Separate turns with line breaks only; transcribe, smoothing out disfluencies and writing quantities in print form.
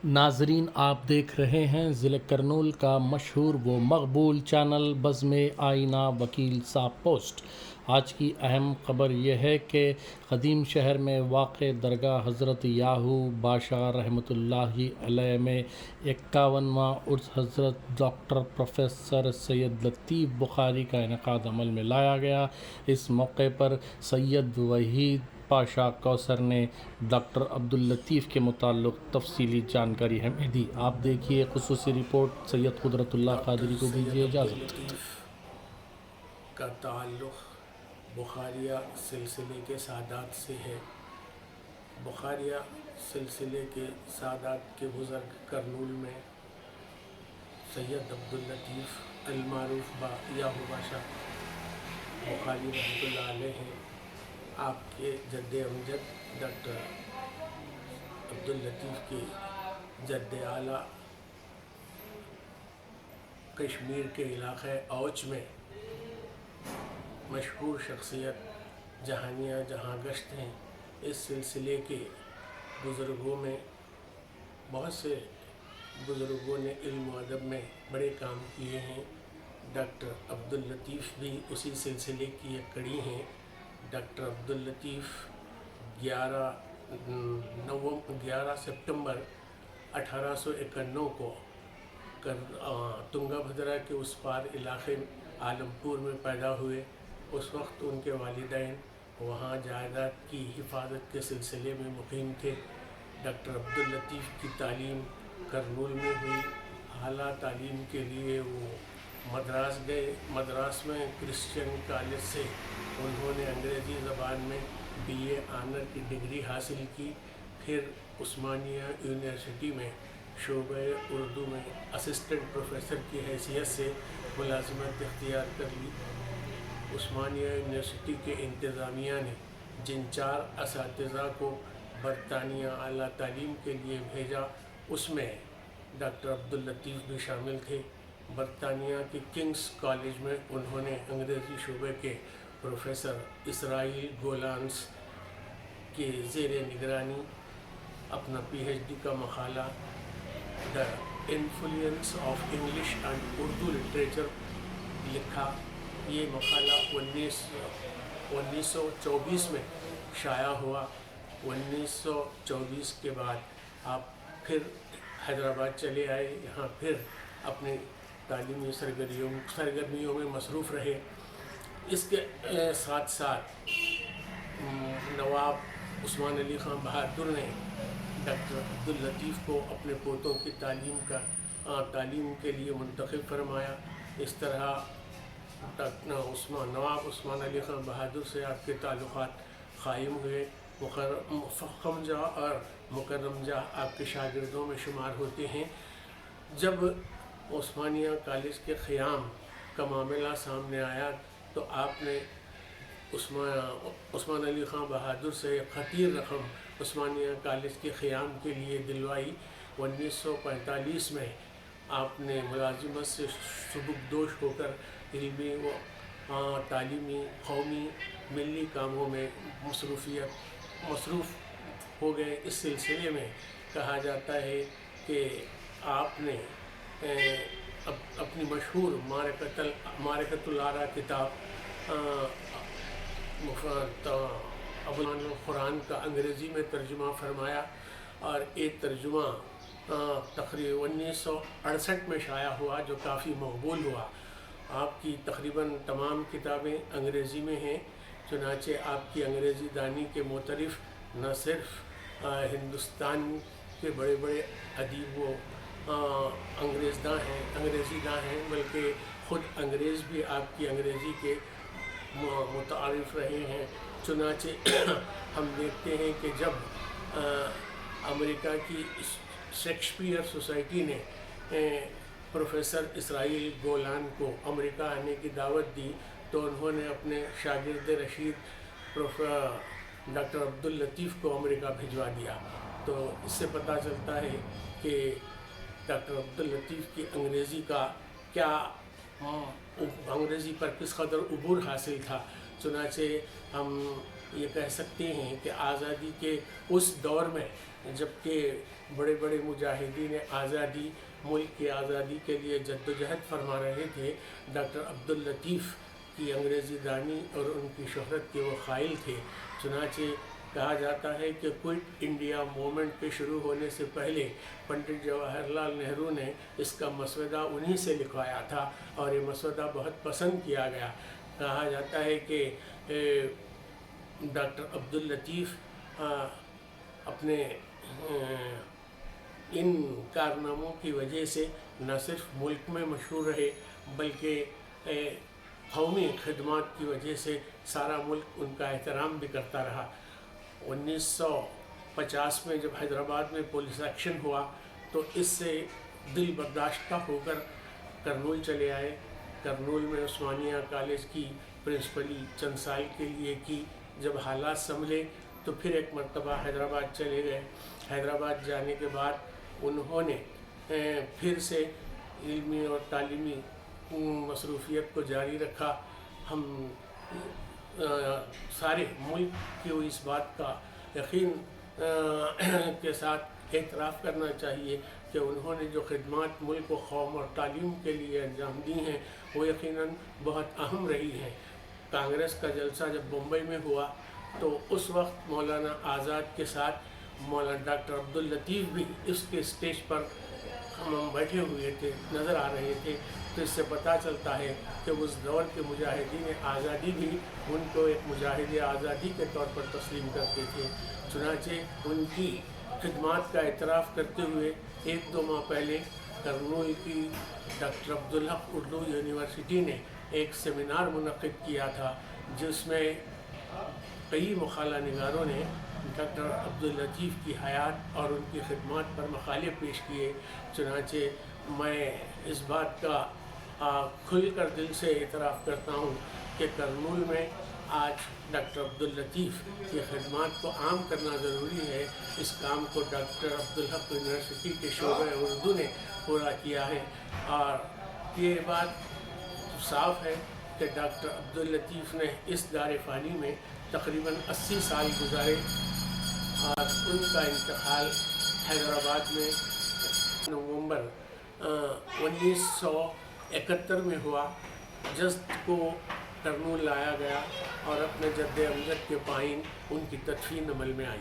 ناظرین، آپ دیکھ رہے ہیں ضلع کرنول کا مشہور و مقبول چینل بزم آئینہ وکیل صاحب پوسٹ۔ آج کی اہم خبر یہ ہے کہ قدیم شہر میں واقع درگاہ حضرت یاہو باشاہ رحمۃ اللہ علیہ میں 51واں عرس حضرت ڈاکٹر پروفیسر سید لطیف بخاری کا انعقاد عمل میں لایا گیا۔ اس موقع پر سید وحید پاشا کوثر نے ڈاکٹر عبداللطیف کے متعلق تفصیلی جانکاری ہمیں دی۔ آپ دیکھیے خصوصی رپورٹ۔ سید قدرت اللہ قادری کو دیجیے اجازت۔
کا تعلق بخاریہ سلسلے کے سادات سے ہے۔ بخاریہ سلسلے کے سادات کے بزرگ کرنول میں سید عبداللطیف المعروف با یاہو باشا بخاری رحمۃ اللہ علیہ ہیں۔ آپ کے جد امجد ڈاکٹر عبداللطیف کے جد اعلیٰ کشمیر کے علاقہ اوچ میں مشہور شخصیت جہانیہ جہاں گشت ہیں۔ اس سلسلے کے بزرگوں میں بہت سے بزرگوں نے علم و ادب میں بڑے کام کیے ہیں۔ ڈاکٹر عبداللطیف بھی اسی سلسلے کی ایک کڑی ہیں۔ ڈاکٹر عبداللطیف 11 سپتمبر 1891 کو تنگا بھدرا کے اس پار علاقے عالمپور میں پیدا ہوئے۔ اس وقت ان کے والدین وہاں جائیداد کی حفاظت کے سلسلے میں مقیم تھے۔ ڈاکٹر عبداللطیف کی تعلیم کرنول میں ہوئی۔ اعلیٰ تعلیم کے لیے وہ مدراس گئے۔ مدراس میں کرسچین کالج سے انہوں نے انگریزی زبان میں BA آنر کی ڈگری حاصل کی۔ پھر عثمانیہ یونیورسٹی میں شعبہ اردو میں اسسٹنٹ پروفیسر کی حیثیت سے ملازمت اختیار کر لی۔ عثمانیہ یونیورسٹی کے انتظامیہ نے جن 4 اساتذہ کو برطانیہ اعلیٰ تعلیم کے لیے بھیجا، اس میں ڈاکٹر عبداللطیف بھی شامل تھے۔ برطانیہ کے کنگس کالج میں انہوں نے انگریزی شعبے کے پروفیسر اسرائیل گولانس کے زیر نگرانی اپنا PhD کا مقالہ the influence of English and Urdu literature لکھا۔ یہ مقالہ 1924 میں شائع ہوا۔ 1924 کے بعد آپ پھر حیدرآباد چلے آئے۔ یہاں پھر اپنے تعلیمی سرگرمیوں میں مصروف رہے۔ اس کے ساتھ ساتھ نواب عثمان علی خان بہادر نے ڈاکٹر عبداللطیف کو اپنے پوتوں کی تعلیم کے لیے منتخب فرمایا۔ اس طرح نواب عثمان علی خان بہادر سے آپ کے تعلقات قائم ہوئے۔ فخم جاہ اور مکرم جاہ آپ کے شاگردوں میں شمار ہوتے ہیں۔ جب عثمانیہ کالج کے قیام کا معاملہ سامنے آیا تو آپ نے عثمان علی خان بہادر سے خطیر رقم عثمانیہ کالج کے قیام کے لیے دلوائی۔ 1945 میں آپ نے ملازمت سے سبکدوش ہو کر علمی و تعلیمی قومی ملی کاموں میں مصروف ہو گئے۔ اس سلسلے میں کہا جاتا ہے کہ آپ نے اپنی مشہور معرکۃ الآراء کتاب قرآن کا انگریزی میں ترجمہ فرمایا، اور ایک ترجمہ تقریباً 1968 میں شائع ہوا جو کافی مقبول ہوا۔ آپ کی تقریباً تمام کتابیں انگریزی میں ہیں، چنانچہ آپ کی انگریزی دانی کے معترف نہ صرف ہندوستان کے بڑے بڑے ادیب و انگریزی داں ہیں، بلکہ خود انگریز بھی آپ کی انگریزی کے متعارف رہے ہیں۔ چنانچہ ہم دیکھتے ہیں کہ جب امریکہ کی شیکسپیئر سوسائٹی نے پروفیسر اسرائیل گولان کو امریکہ آنے کی دعوت دی تو انہوں نے اپنے شاگرد رشید ڈاکٹر عبداللطیف کو امریکہ بھجوا دیا۔ تو اس سے پتہ چلتا ہے کہ ڈاکٹر عبداللطیف کی انگریزی پر کس قدر عبور حاصل تھا۔ چنانچہ ہم یہ کہہ سکتے ہیں کہ آزادی کے اس دور میں جبکہ بڑے بڑے مجاہدین آزادی ملک کی آزادی کے لیے جدوجہد فرما رہے تھے، ڈاکٹر عبداللطیف کی انگریزی دانی اور ان کی شہرت کے وہ قائل تھے۔ چنانچہ کہا جاتا ہے کہ کوئٹ انڈیا موومنٹ کے شروع ہونے سے پہلے پنڈت جواہر لال نہرو نے اس کا مسودہ انہی سے لکھوایا تھا اور یہ مسودہ بہت پسند کیا گیا۔ کہا جاتا ہے کہ ڈاکٹر عبداللطیف اپنے ان کارناموں کی وجہ سے نہ صرف ملک میں مشہور رہے بلکہ قومی خدمات کی وجہ سے سارا ملک ان کا احترام بھی کرتا رہا۔ 1950 میں جب حیدرآباد میں پولیس ایکشن ہوا تو اس سے دل برداشتہ ہو کر کرنول چلے آئے۔ کرنول میں عثمانیہ کالج کی پرنسپلی چند سال کے لیے کی۔ جب حالات سنبھلے تو پھر ایک مرتبہ حیدرآباد چلے گئے۔ حیدرآباد جانے کے بعد انہوں نے پھر سے علمی اور تعلیمی مصروفیت کو جاری رکھا۔ ہم سارے ملک کو اس بات کا یقین کے ساتھ اعتراف کرنا چاہیے کہ انہوں نے جو خدمات ملک و قوم اور تعلیم کے لیے انجام دی ہیں وہ یقیناً بہت اہم رہی ہیں۔ کانگریس کا جلسہ جب بمبئی میں ہوا تو اس وقت مولانا آزاد کے ساتھ مولانا ڈاکٹر عبداللطیف بھی اس کے اسٹیج پر ہم بیٹھے ہوئے تھے، نظر آ رہے تھے۔ تو اس سے پتہ چلتا ہے کہ اس دور کے مجاہدین آزادی بھی ان کو ایک مجاہد آزادی کے طور پر تسلیم کرتے تھے۔ چنانچہ ان کی خدمات کا اعتراف کرتے ہوئے 1-2 ماہ پہلے کرنول کی ڈاکٹر عبدالحق اردو یونیورسٹی نے ایک سیمینار منعقد کیا تھا جس میں کئی مقالہ نگاروں نے ڈاکٹر عبداللطیف کی حیات اور ان کی خدمات پر مقالے پیش کیے۔ چنانچہ میں اس بات کا کھل کر دل سے اعتراف کرتا ہوں کہ کرنول میں آج ڈاکٹر عبداللطیف کی خدمات کو عام کرنا ضروری ہے۔ اس کام کو ڈاکٹر عبدالحق یونیورسٹی کے شعبہ اردو نے پورا کیا ہے، اور یہ بات صاف ہے کہ ڈاکٹر عبداللطیف نے اس دار فانی میں تقریباً 80 سال گزارے، اور ان کا انتقال حیدرآباد میں نومبر 1971 میں ہوا۔ جسد کو کرنول لایا گیا اور اپنے جد امجد کے پائیں ان کی تدفین عمل میں آئی۔